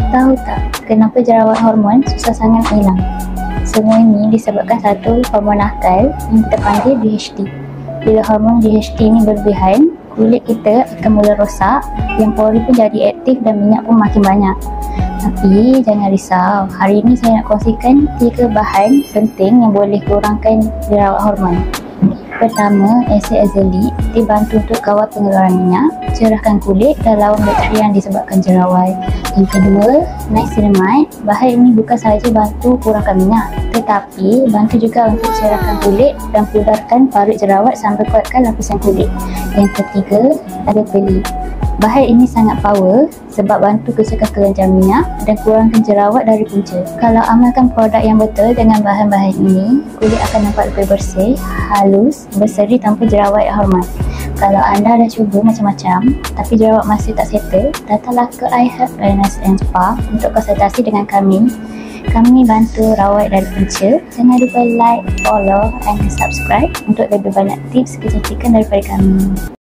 Tahu tak kenapa jerawat hormon susah sangat hilang? Semua ini disebabkan satu hormon nakal yang kita panggil DHT. Bila hormon DHT ini berlebihan, kulit kita akan mula rosak, yang pori pun jadi aktif dan minyak pun makin banyak. Tapi jangan risau, hari ini saya nak kongsikan 3 bahan penting yang boleh kurangkan jerawat hormon. Pertama, asid azelaic. Dia bantu untuk kawal pengeluaran minyak, cerahkan kulit dan lawan bakteri yang disebabkan jerawat. Yang kedua, niacinamide. Bahan ini bukan sahaja bantu kurangkan minyak, tetapi bantu juga untuk cerahkan kulit dan pudarkan parut jerawat sampai kuatkan lapisan kulit. Yang ketiga, ada beli. Bahan ini sangat power sebab bantu kecilkan kelenjar minyak dan kurangkan jerawat dari punca. Kalau amalkan produk yang betul dengan bahan-bahan ini, kulit akan nampak lebih bersih, halus, berseri tanpa jerawat hormon. Kalau anda dah cuba macam-macam tapi jerawat masih tak settle, datanglah ke iHealth Wellness and Spa untuk konsultasi dengan kami. Kami bantu rawat dari punca. Jangan lupa like, follow and subscribe untuk lebih banyak tips kecantikan daripada kami.